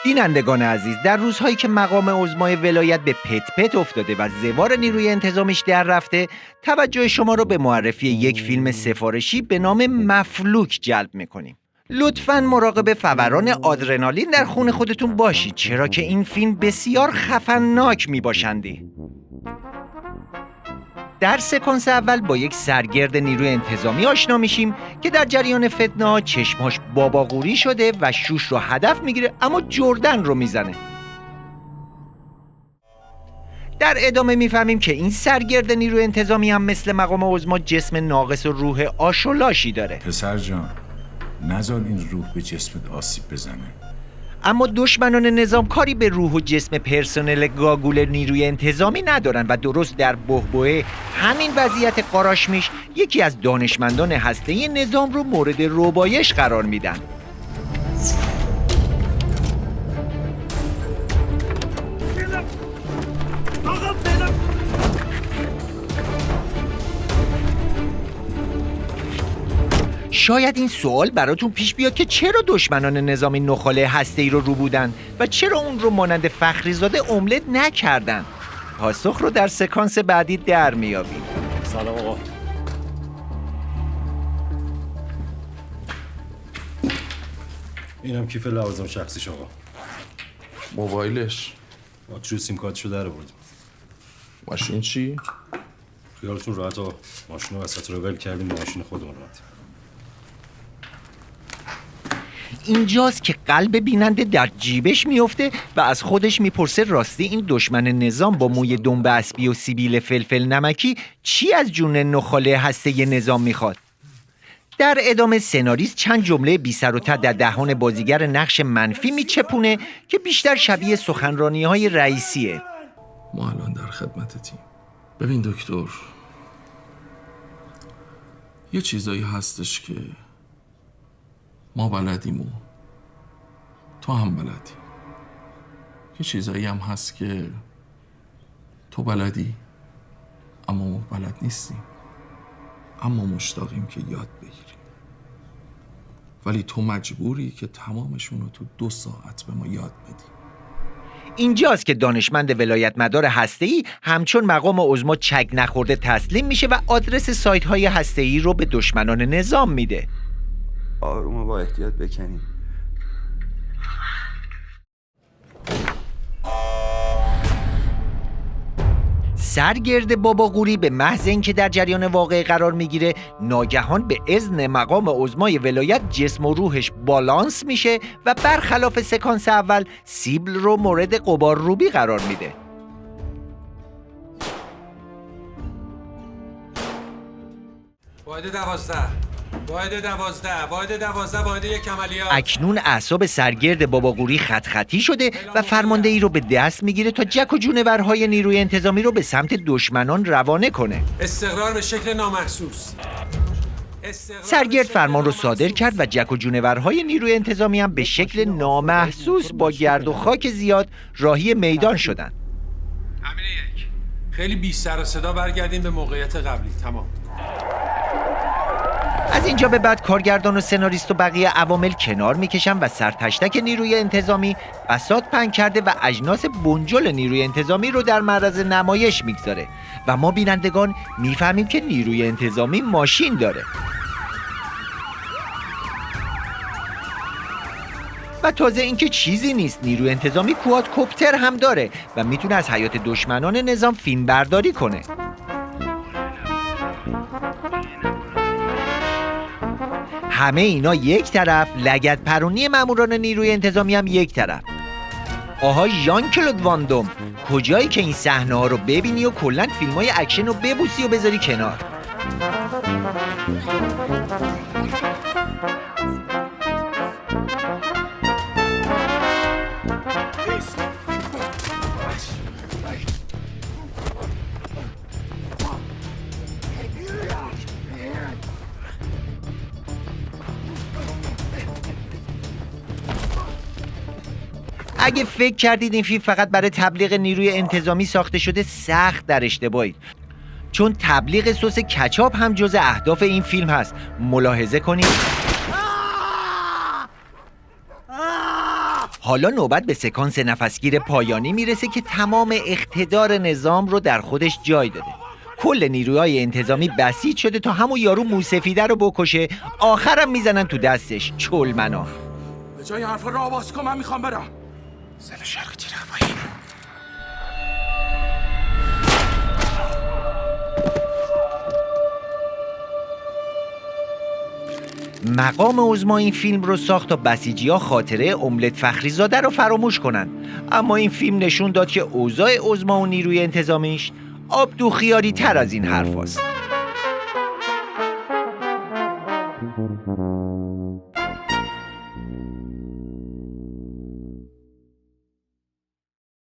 بینندگان عزیز، در روزهایی که مقام عظمای ولایت به پت پت افتاده و زوار نیروی انتظامیش در رفته، توجه شما رو به معرفی یک فیلم سفارشی به نام مفلوک جلب میکنیم. لطفاً مراقب فوران آدرنالین در خون خودتون باشید، چرا که این فیلم بسیار خفنناک میباشندی. در سکانس اول با یک سرگرد نیروی انتظامی آشنا میشیم که در جریان فتنه‌ها چشماش باباغوری شده و شوش رو هدف میگیره اما جردن رو میزنه. در ادامه میفهمیم که این سرگرد نیروی انتظامی هم مثل مقام عظما جسم ناقص و روح آشولاشی داره. پسر جان، نذار این روح به جسمت آسیب بزنه. اما دشمنان نظام کاری به روح و جسم پرسنل گاگول نیروی انتظامی ندارن و درست در بحبوحه همین وضعیت قاراشمیش یکی از دانشمندان هسته‌ای نظام رو مورد ربایش قرار میدن. شاید این سوال براتون پیش بیاد که چرا دشمنان نظامی نخاله هسته‌ای رو بودن و چرا اون رو مانند فخریزاده املت نکردن؟ پاسخ رو در سکانس بعدی در میابیم. سلام آقا. اینم کیف لوازم شخصیش آقا. موبایلش؟ باتری سیم کارتشو در آوردیم. ماشین چی؟ خیالتون راحت آقا. ماشین رو وسط رو ول کردیم، ماشین خودمون رفتیم. اینجاست که قلب بیننده در جیبش میفته و از خودش میپرسه راستی این دشمن نظام با موی دنبه اسبی و سیبیل فلفل نمکی چی از جون نخاله هسته نظام میخواد؟ در ادامه سناریست چند جمله بی سر و ته در دهان بازیگر نقش منفی میچپونه که بیشتر شبیه سخنرانی‌های رئیسیه. ما الان در خدمتتیم. ببین دکتر، یه چیزایی هستش که ما بلدیم و تو هم بلدی. یه چیزایی هم هست که تو بلدی اما ما بلد نیستیم، اما مشتاقیم که یاد بگیریم. ولی تو مجبوری که تمامشون رو تو 2 ساعت به ما یاد بدی. اینجاست که دانشمند ولایت مدار هسته‌ای همچون مقام عظما چک نخورده تسلیم میشه و آدرس سایت‌های هسته‌ای رو به دشمنان نظام میده. آرومو با احتیاط بکنیم. سرگرد باباغوری به محض اینکه در جریان واقعه قرار میگیره ناگهان به اذن مقام عظمای ولایت جسم و روحش بالانس میشه و برخلاف سکانس اول سیبل رو مورد غبار روبی قرار میده. واحد 12 واحد یک عملیات. اکنون اعصاب سرگرد باباغوری خط خطی شده و فرماندهی رو به دست میگیره تا جک و جونورهای نیروی انتظامی رو به سمت دشمنان روانه کنه. استقرار به شکل نامحسوس. سرگرد فرمان رو صادر کرد و جک و جونورهای نیروی انتظامی هم به شکل نامحسوس با گرد و خاک زیاد راهی میدان شدن. امیر یک، خیلی بی سر و صدا برگردیم به موقعیت قبلی. تمام. از اینجا به بعد کارگردان و سناریست و بقیه عوامل کنار میکشن و سرتشتک نیروی انتظامی بساط پهن کرده و اجناس بنجل نیروی انتظامی رو در معرض نمایش میگذاره و ما بینندگان میفهمیم که نیروی انتظامی ماشین داره. و تازه اینکه چیزی نیست، نیروی انتظامی کوادکوپتر هم داره و میتونه از حیات دشمنان نظام فیلم برداری کنه. همه اینا یک طرف، لگد پرونی ماموران نیروی انتظامی هم یک طرف. آها ژان کلود واندوم، کجایی که این صحنه ها رو ببینی و کلاً فیلم‌های اکشن رو ببوسی و بذاری کنار؟ اگه فکر کردید این فیلم فقط برای تبلیغ نیروی انتظامی ساخته شده، سخت در اشتباهید، چون تبلیغ سس کچاپ هم جز اهداف این فیلم هست. ملاحظه کنید حالا نوبت به سکانس نفسگیر پایانی میرسه که تمام اقتدار نظام رو در خودش جای داده. کل نیروهای انتظامی بسیج شده تا همون یارو موسفیده رو بکشه، آخرم میزنن تو دستش. چلمنا به جای حرفا رو آواز کن، من میخوام برم. زن شرق تیر هوایی. مقام عظما این فیلم رو ساخت تا بسیجی‌ها خاطره املت فخریزاده رو فراموش کنن، اما این فیلم نشون داد که اوضاع عظما و نیروی انتظامیش آبدوخیاری تر از این حرف هست.